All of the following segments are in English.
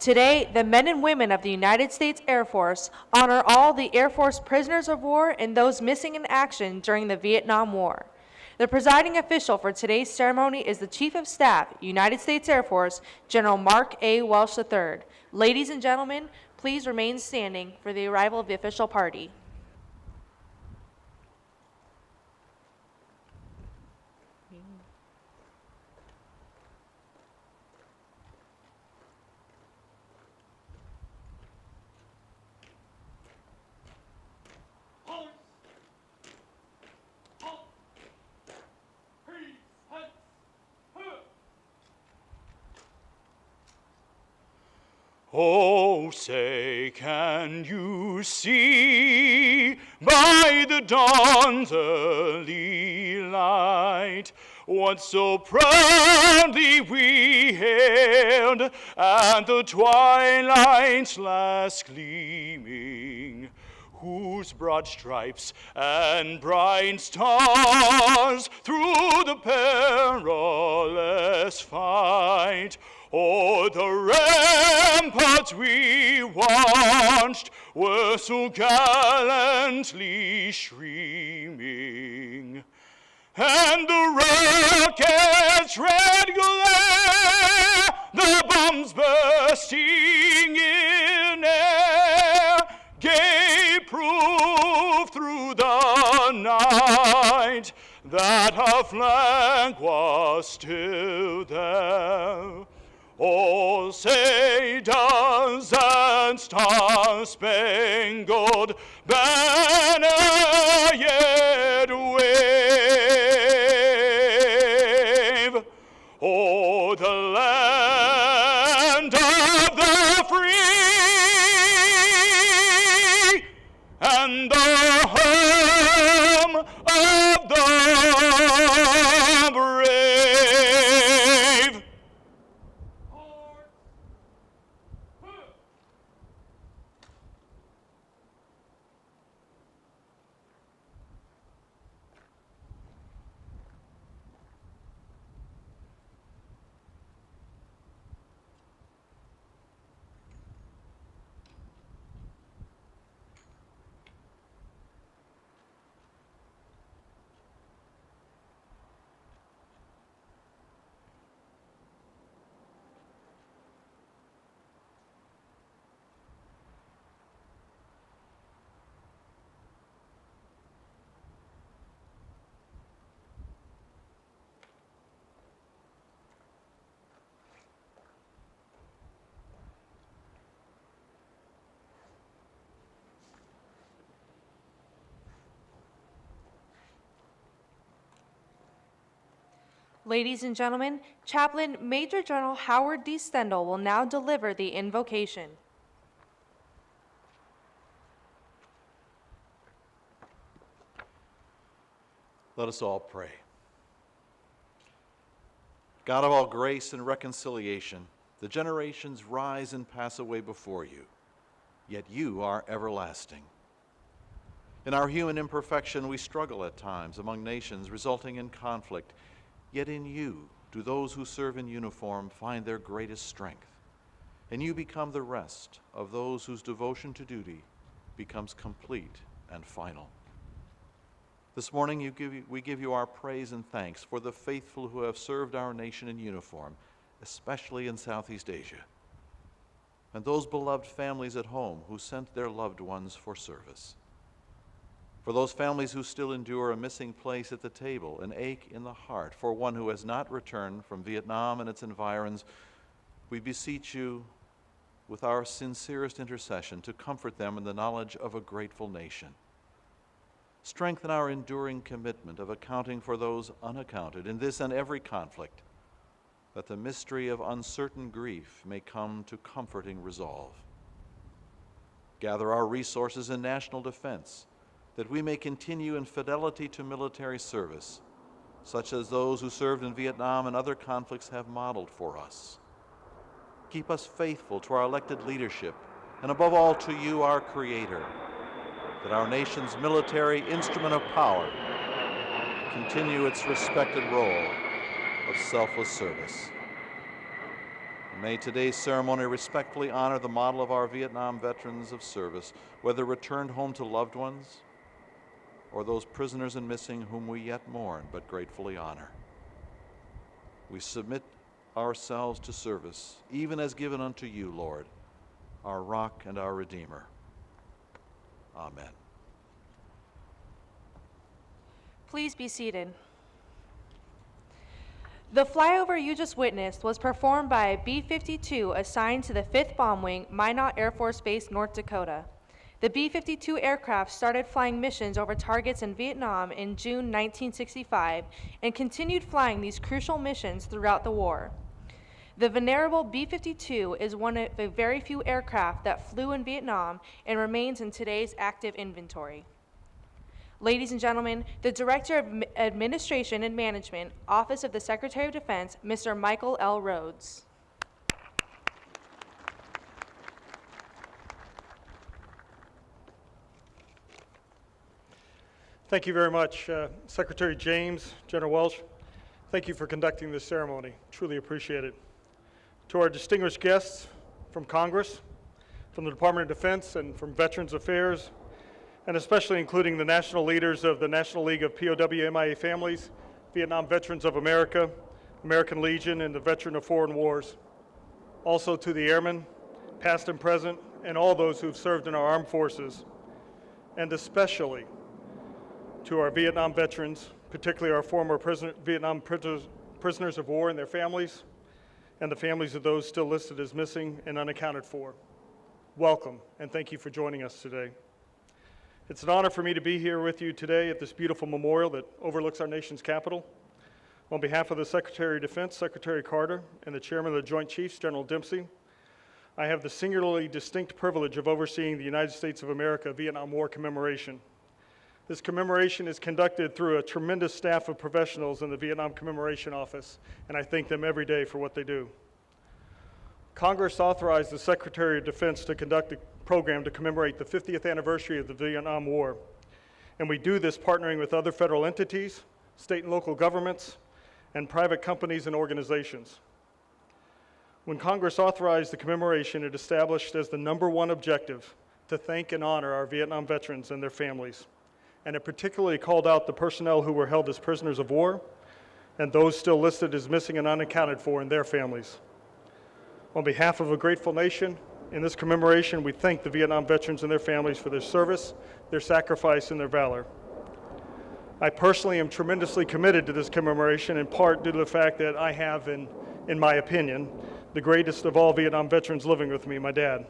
Today, the men and women of the United States Air Force honor all the Air Force prisoners of war and those missing in action during the Vietnam War. The presiding official for today's ceremony is the Chief of Staff, United States Air Force, General Mark A. Welsh III. Ladies and gentlemen, please remain standing for the arrival of the official party. Oh, say, can you see by the dawn's early light what so proudly we hailed at the twilight's last gleaming, whose broad stripes and bright stars through the perilous fight o'er the ramparts we watched were so gallantly streaming, and the rocket's red glare, the bombs bursting in air, gave proof through the night that our flag was still there. Oh, say does that star-spangled banner yet wave? Oh, the land of the free and the home of the brave. Ladies and gentlemen, Chaplain Major General Howard D. Stendal will now deliver the invocation. Let us all pray. God of all grace and reconciliation, the generations rise and pass away before you, yet you are everlasting. In our human imperfection, we struggle at times among nations, resulting in conflict. Yet in you do those who serve in uniform find their greatest strength, and you become the rest of those whose devotion to duty becomes complete and final. This morning we give you our praise and thanks for the faithful who have served our nation in uniform, especially in Southeast Asia, and those beloved families at home who sent their loved ones for service. For those families who still endure a missing place at the table, an ache in the heart for one who has not returned from Vietnam and its environs, we beseech you with our sincerest intercession to comfort them in the knowledge of a grateful nation. Strengthen our enduring commitment of accounting for those unaccounted in this and every conflict, that the mystery of uncertain grief may come to comforting resolve. Gather our resources in national defense, that we may continue in fidelity to military service, such as those who served in Vietnam and other conflicts have modeled for us. Keep us faithful to our elected leadership, and above all to you, our Creator, that our nation's military instrument of power continue its respected role of selfless service. May today's ceremony respectfully honor the model of our Vietnam veterans of service, whether returned home to loved ones or those prisoners and missing whom we yet mourn but gratefully honor. We submit ourselves to service, even as given unto you, Lord, our rock and our Redeemer. Amen. Please be seated. The flyover you just witnessed was performed by a B-52 assigned to the 5th Bomb Wing, Minot Air Force Base, North Dakota. The B-52 aircraft started flying missions over targets in Vietnam in June 1965 and continued flying these crucial missions throughout the war. The venerable B-52 is one of a very few aircraft that flew in Vietnam and remains in today's active inventory. Ladies and gentlemen, the Director of Administration and Management, Office of the Secretary of Defense, Mr. Michael L. Rhodes. Thank you very much, Secretary James, General Welsh. Thank you for conducting this ceremony. Truly appreciate it. To our distinguished guests from Congress, from the Department of Defense, and from Veterans Affairs, and especially including the national leaders of the National League of POW MIA Families, Vietnam Veterans of America, American Legion, and the Veteran of Foreign Wars. Also to the airmen, past and present, and all those who've served in our armed forces, and especially to our Vietnam veterans, particularly our former Vietnam prisoners of war and their families, and the families of those still listed as missing and unaccounted for. Welcome, and thank you for joining us today. It's an honor for me to be here with you today at this beautiful memorial that overlooks our nation's capital. On behalf of the Secretary of Defense, Secretary Carter, and the Chairman of the Joint Chiefs, General Dempsey, I have the singularly distinct privilege of overseeing the United States of America Vietnam War Commemoration. This commemoration is conducted through a tremendous staff of professionals in the Vietnam Commemoration Office, and I thank them every day for what they do. Congress authorized the Secretary of Defense to conduct a program to commemorate the 50th anniversary of the Vietnam War. And we do this partnering with other federal entities, state and local governments, and private companies and organizations. When Congress authorized the commemoration, it established as the #1 objective to thank and honor our Vietnam veterans and their families. And it particularly called out the personnel who were held as prisoners of war and those still listed as missing and unaccounted for and their families. On behalf of a grateful nation, in this commemoration, we thank the Vietnam veterans and their families for their service, their sacrifice, and their valor. I personally am tremendously committed to this commemoration, in part due to the fact that I have, in my opinion, the greatest of all Vietnam veterans living with me, my dad.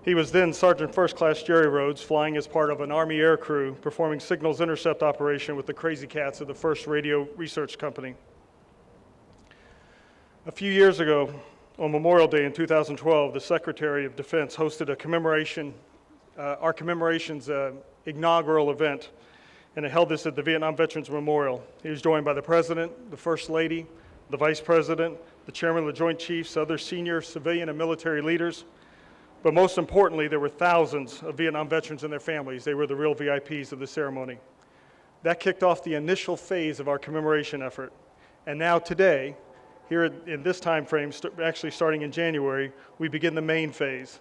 He was then Sergeant First Class Jerry Rhodes, flying as part of an Army air crew, performing signals intercept operation with the Crazy Cats of the First Radio Research Company. A few years ago, on Memorial Day in 2012, the Secretary of Defense hosted a commemoration, our commemoration's inaugural event, and it held this at the Vietnam Veterans Memorial. He was joined by the President, the First Lady, the Vice President, the Chairman of the Joint Chiefs, other senior civilian and military leaders. But most importantly, there were thousands of Vietnam veterans and their families. They were the real VIPs of the ceremony. That kicked off the initial phase of our commemoration effort. And now today, here in this time frame, actually starting in January, we begin the main phase.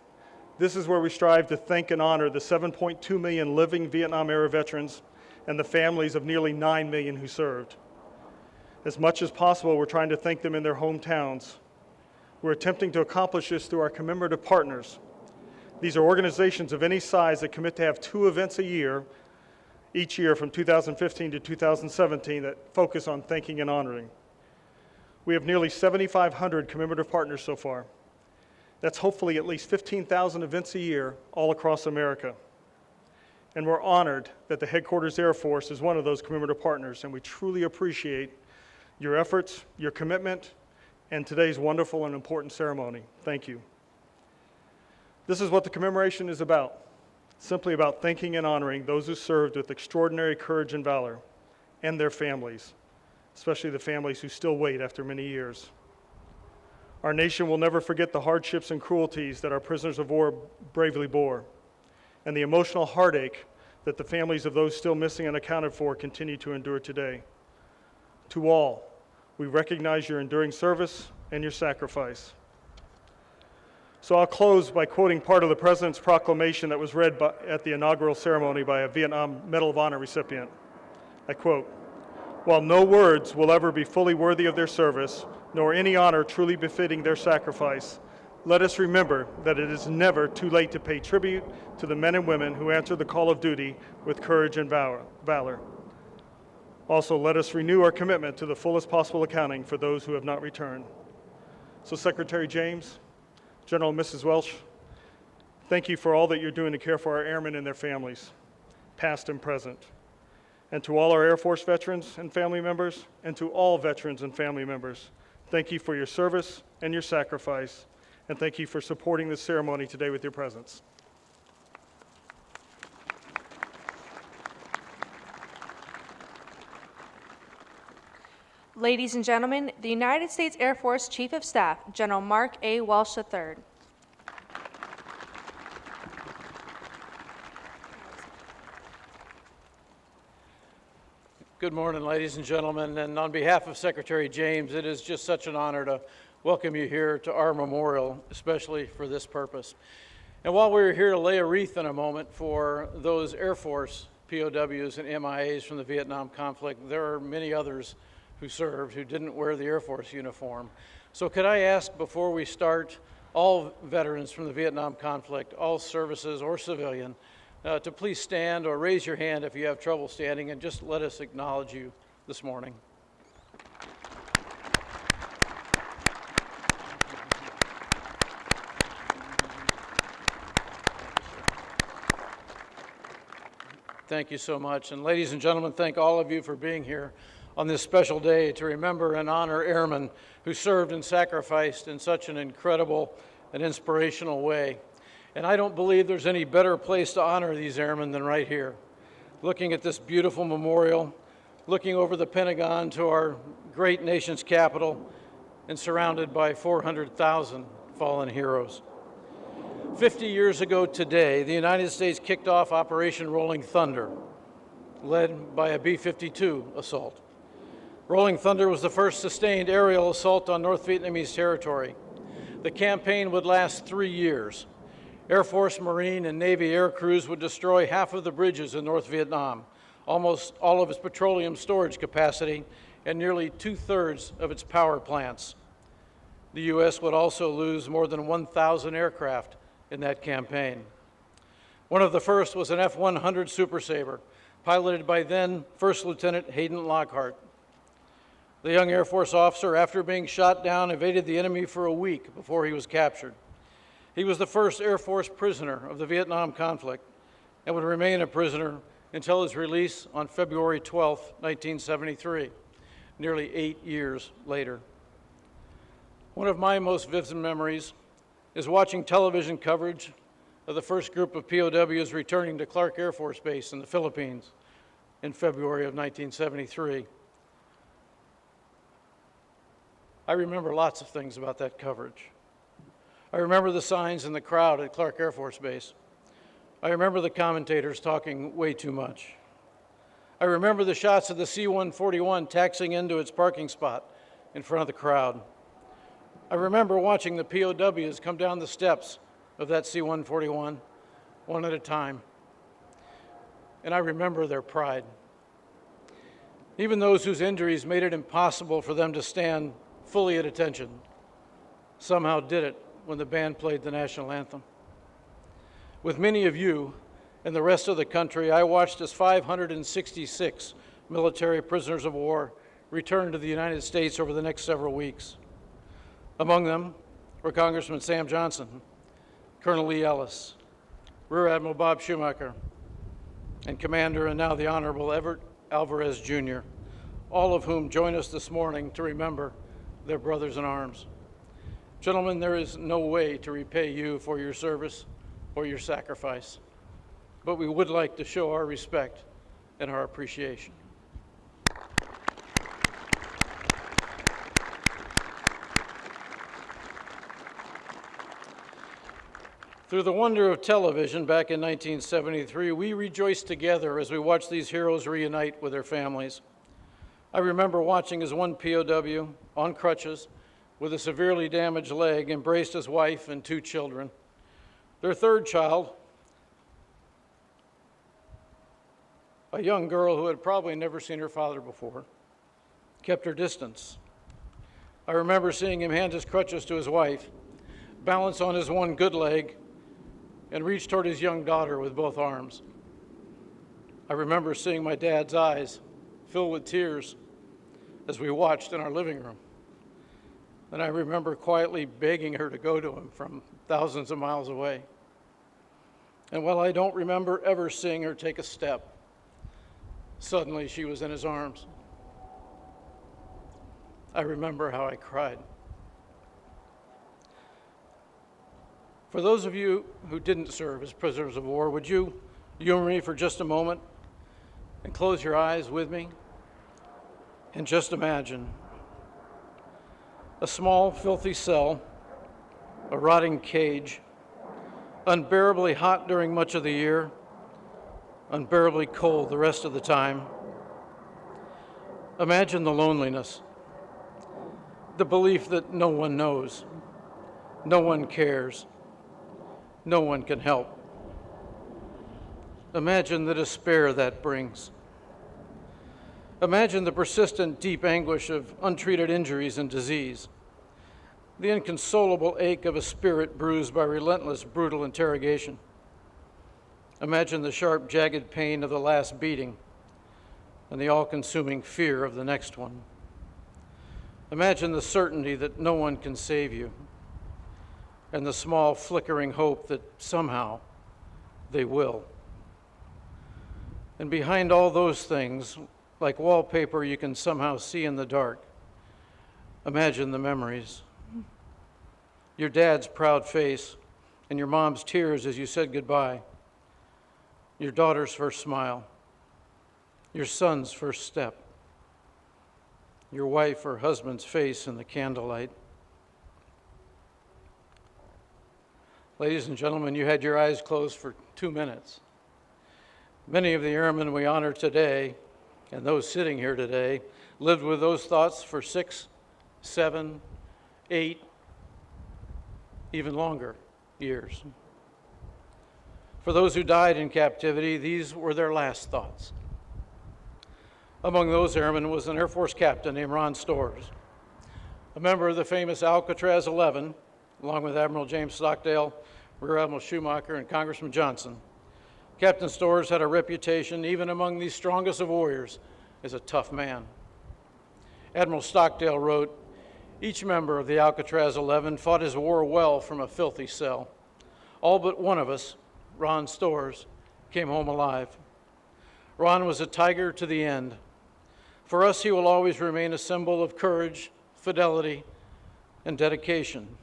This is where we strive to thank and honor the 7.2 million living Vietnam-era veterans and the families of nearly 9 million who served. As much as possible, we're trying to thank them in their hometowns. We're attempting to accomplish this through our commemorative partners. These are organizations of any size that commit to have 2 events a year, each year from 2015 to 2017, that focus on thanking and honoring. We have nearly 7,500 commemorative partners so far. That's hopefully at least 15,000 events a year all across America. And we're honored that the Headquarters Air Force is one of those commemorative partners, and we truly appreciate your efforts, your commitment, and today's wonderful and important ceremony. Thank you. This is what the commemoration is about, simply about thanking and honoring those who served with extraordinary courage and valor, and their families, especially the families who still wait after many years. Our nation will never forget the hardships and cruelties that our prisoners of war bravely bore, and the emotional heartache that the families of those still missing and accounted for continue to endure today. To all, we recognize your enduring service and your sacrifice. So I'll close by quoting part of the President's proclamation that was read at the inaugural ceremony by a Vietnam Medal of Honor recipient. I quote, "While no words will ever be fully worthy of their service, nor any honor truly befitting their sacrifice, let us remember that it is never too late to pay tribute to the men and women who answer the call of duty with courage and valor. Also, let us renew our commitment to the fullest possible accounting for those who have not returned." So, Secretary James, General and Mrs. Welsh, thank you for all that you're doing to care for our airmen and their families, past and present. And to all our Air Force veterans and family members, and to all veterans and family members, thank you for your service and your sacrifice, and thank you for supporting this ceremony today with your presence. Ladies and gentlemen, the United States Air Force Chief of Staff, General Mark A. Welsh III. Good morning, ladies and gentlemen, and on behalf of Secretary James, it is just such an honor to welcome you here to our memorial, especially for this purpose. And while we're here to lay a wreath in a moment for those Air Force POWs and MIAs from the Vietnam conflict, there are many others who served who didn't wear the Air Force uniform. So could I ask, before we start, all veterans from the Vietnam conflict, all services or civilian, to please stand or raise your hand if you have trouble standing, and just let us acknowledge you this morning. Thank you so much. And ladies and gentlemen, thank all of you for being here on this special day to remember and honor airmen who served and sacrificed in such an incredible and inspirational way. And I don't believe there's any better place to honor these airmen than right here. Looking at this beautiful memorial, looking over the Pentagon to our great nation's capital, and surrounded by 400,000 fallen heroes. 50 years ago today, the United States kicked off Operation Rolling Thunder, led by a B-52 assault. Rolling Thunder was the first sustained aerial assault on North Vietnamese territory. The campaign would last 3 years. Air Force, Marine, and Navy air crews would destroy half of the bridges in North Vietnam, almost all of its petroleum storage capacity, and nearly 2/3 of its power plants. The U.S. would also lose more than 1,000 aircraft in that campaign. One of the first was an F-100 Super Sabre, piloted by then First Lieutenant Hayden Lockhart. The young Air Force officer, after being shot down, evaded the enemy for a week before he was captured. He was the first Air Force prisoner of the Vietnam conflict and would remain a prisoner until his release on February 12, 1973, nearly 8 years later. One of my most vivid memories is watching television coverage of the first group of POWs returning to Clark Air Force Base in the Philippines in February of 1973. I remember lots of things about that coverage. I remember the signs in the crowd at Clark Air Force Base. I remember the commentators talking way too much. I remember the shots of the C-141 taxiing into its parking spot in front of the crowd. I remember watching the POWs come down the steps of that C-141 one at a time. And I remember their pride. Even those whose injuries made it impossible for them to stand fully at attention somehow did it when the band played the national anthem. With many of you and the rest of the country, I watched as 566 military prisoners of war returned to the United States over the next several weeks. Among them were Congressman Sam Johnson, Colonel Lee Ellis, Rear Admiral Bob Schumacher, and Commander and now the Honorable Everett Alvarez Jr., all of whom join us this morning to remember their brothers in arms. Gentlemen, there is no way to repay you for your service or your sacrifice, but we would like to show our respect and our appreciation. Through the wonder of television back in 1973, we rejoiced together as we watched these heroes reunite with their families. I remember watching as one POW on crutches with a severely damaged leg, embraced his wife and 2 children. Their 3rd child, a young girl who had probably never seen her father before, kept her distance. I remember seeing him hand his crutches to his wife, balance on his one good leg, and reach toward his young daughter with both arms. I remember seeing my dad's eyes fill with tears as we watched in our living room. And I remember quietly begging her to go to him from thousands of miles away. And while I don't remember ever seeing her take a step, suddenly she was in his arms. I remember how I cried. For those of you who didn't serve as prisoners of war, would you humor me for just a moment and close your eyes with me and just imagine a small, filthy cell, a rotting cage, unbearably hot during much of the year, unbearably cold the rest of the time. Imagine the loneliness, the belief that no one knows, no one cares, no one can help. Imagine the despair that brings. Imagine the persistent, deep anguish of untreated injuries and disease, the inconsolable ache of a spirit bruised by relentless, brutal interrogation. Imagine the sharp, jagged pain of the last beating and the all-consuming fear of the next one. Imagine the certainty that no one can save you and the small, flickering hope that somehow they will. And behind all those things, like wallpaper you can somehow see in the dark, imagine the memories. Your dad's proud face and your mom's tears as you said goodbye. Your daughter's first smile. Your son's first step. Your wife or husband's face in the candlelight. Ladies and gentlemen, you had your eyes closed for 2 minutes. Many of the airmen we honor today, and those sitting here today, lived with those thoughts for 6, 7, 8, even longer years. For those who died in captivity, these were their last thoughts. Among those airmen was an Air Force captain named Ron Stores, a member of the famous Alcatraz 11, along with Admiral James Stockdale, Rear Admiral Schumacher, and Congressman Johnson. Captain Stores had a reputation, even among the strongest of warriors, as a tough man. Admiral Stockdale wrote, "Each member of the Alcatraz 11 fought his war well from a filthy cell. All but one of us, Ron Stores, came home alive. Ron was a tiger to the end. For us, he will always remain a symbol of courage, fidelity, and dedication."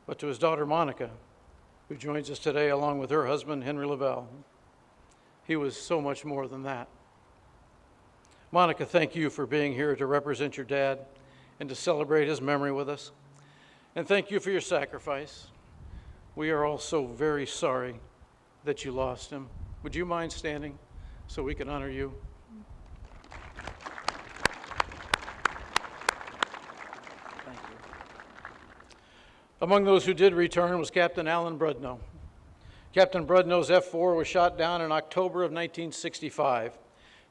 But to his daughter, Monica, who joins us today along with her husband, Henry Lavelle, he was so much more than that. Monica, thank you for being here to represent your dad and to celebrate his memory with us. And thank you for your sacrifice. We are all so very sorry that you lost him. Would you mind standing so we can honor you? Thank you. Among those who did return was Captain Alan Brudno. Captain Brudno's F-4 was shot down in October of 1965.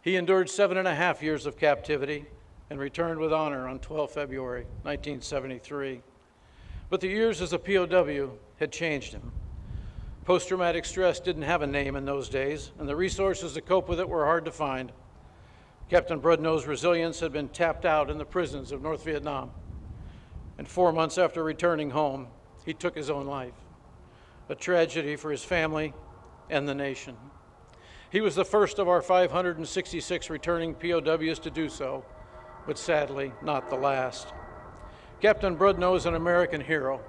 He endured 7.5 years of captivity and returned with honor on 12 February 1973. But the years as a POW had changed him. Post-traumatic stress didn't have a name in those days, and the resources to cope with it were hard to find. Captain Brudno's resilience had been tapped out in the prisons of North Vietnam. And 4 months after returning home, he took his own life, a tragedy for his family and the nation. He was the first of our 566 returning POWs to do so, but sadly, not the last. Captain Brudno is an American hero.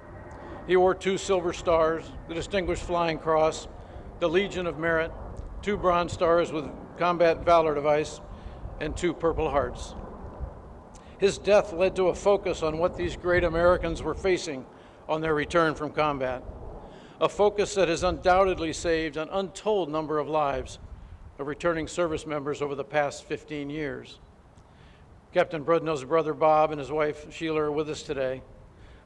He wore 2 Silver Stars, the Distinguished Flying Cross, the Legion of Merit, 2 Bronze Stars with Combat Valor Device, and 2 Purple Hearts. His death led to a focus on what these great Americans were facing on their return from combat, a focus that has undoubtedly saved an untold number of lives of returning service members over the past 15 years. Captain Brudnell's brother Bob and his wife Sheila are with us today.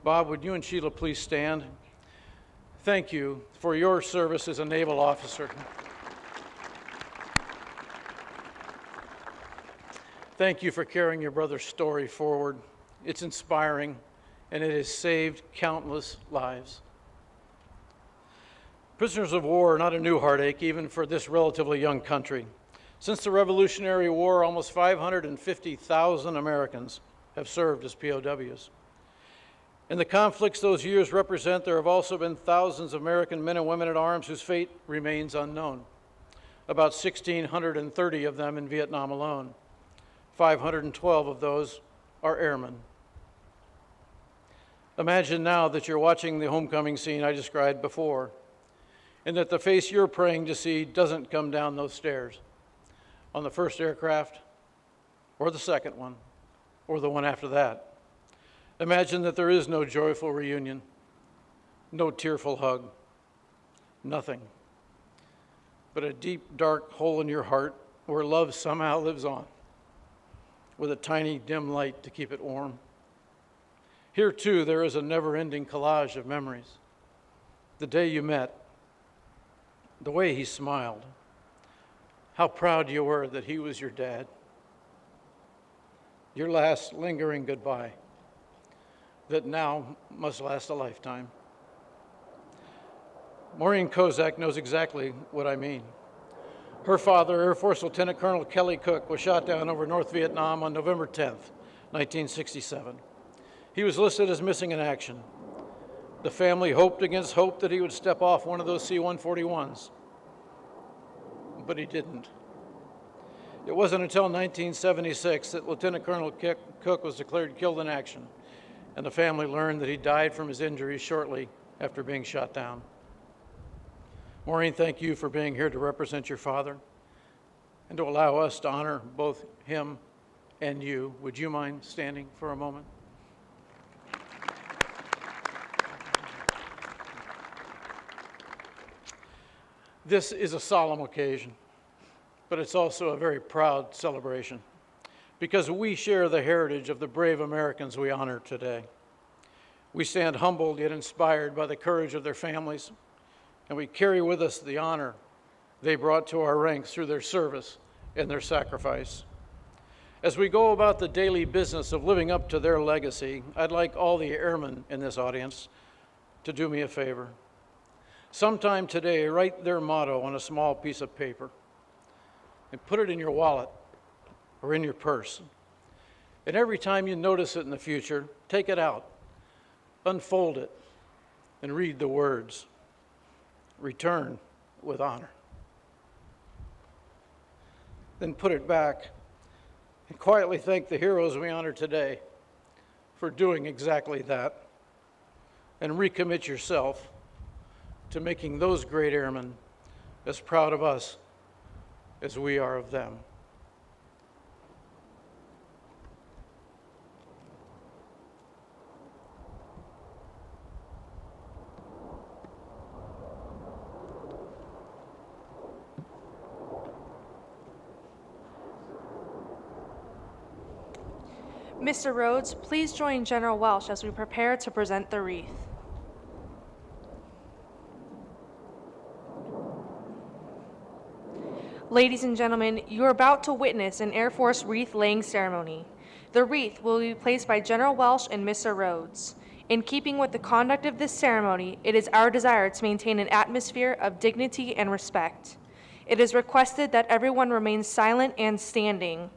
Bob, would you and Sheila please stand? Thank you for your service as a naval officer. Thank you for carrying your brother's story forward. It's inspiring, and it has saved countless lives. Prisoners of war are not a new heartache, even for this relatively young country. Since the Revolutionary War, almost 550,000 Americans have served as POWs. In the conflicts those years represent, there have also been thousands of American men and women at arms whose fate remains unknown. About 1,630 of them in Vietnam alone. 512 of those are airmen. Imagine now that you're watching the homecoming scene I described before, and that the face you're praying to see doesn't come down those stairs on the first aircraft, or the second one, or the one after that. Imagine that there is no joyful reunion, no tearful hug, nothing, but a deep, dark hole in your heart where love somehow lives on, with a tiny, dim light to keep it warm. Here, too, there is a never-ending collage of memories. The day you met, the way he smiled, how proud you were that he was your dad, your last lingering goodbye that now must last a lifetime. Maureen Kozak knows exactly what I mean. Her father, Air Force Lieutenant Colonel Kelly Cook, was shot down over North Vietnam on November 10th, 1967. He was listed as missing in action. The family hoped against hope that he would step off one of those C-141s, but he didn't. It wasn't until 1976 that Lieutenant Colonel Cook was declared killed in action, and the family learned that he died from his injuries shortly after being shot down. Maureen, thank you for being here to represent your father and to allow us to honor both him and you. Would you mind standing for a moment? This is a solemn occasion, but it's also a very proud celebration because we share the heritage of the brave Americans we honor today. We stand humbled yet inspired by the courage of their families, and we carry with us the honor they brought to our ranks through their service and their sacrifice. As we go about the daily business of living up to their legacy, I'd like all the airmen in this audience to do me a favor. Sometime today, write their motto on a small piece of paper and put it in your wallet or in your purse. And every time you notice it in the future, take it out, unfold it, and read the words, "Return with honor." Then put it back and quietly thank the heroes we honor today for doing exactly that, and recommit yourself to making those great airmen as proud of us as we are of them. Mr. Rhodes, please join General Welsh as we prepare to present the wreath. Ladies and gentlemen, you are about to witness an Air Force wreath-laying ceremony. The wreath will be placed by General Welsh and Mr. Rhodes. In keeping with the conduct of this ceremony, it is our desire to maintain an atmosphere of dignity and respect. It is requested that everyone remain silent and standing.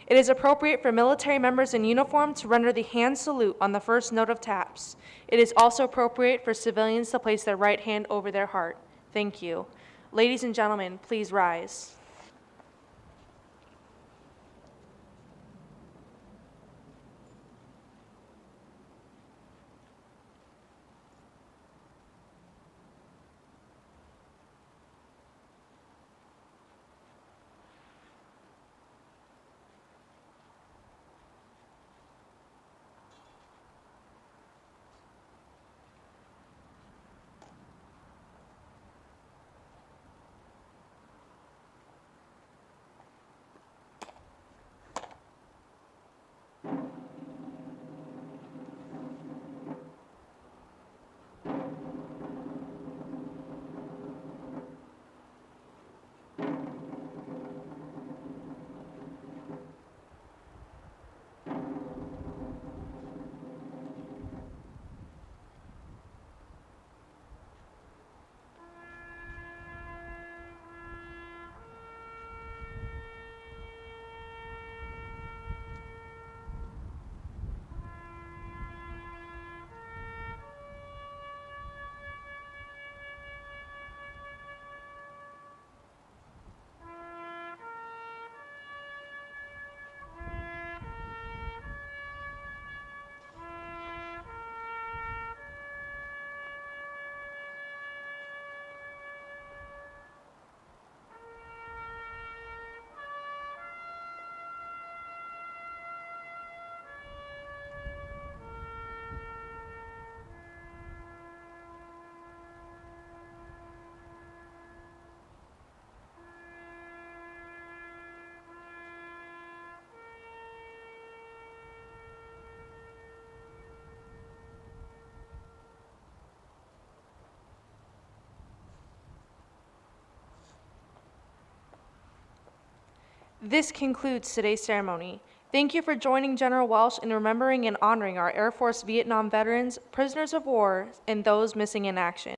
It is appropriate for military members in uniform to render the hand salute on the first note of taps. It is also appropriate for civilians to place their right hand over their heart. Thank you. Ladies and gentlemen, please rise. This concludes today's ceremony. Thank you for joining General Welsh in remembering and honoring our Air Force Vietnam veterans, prisoners of war, and those missing in action.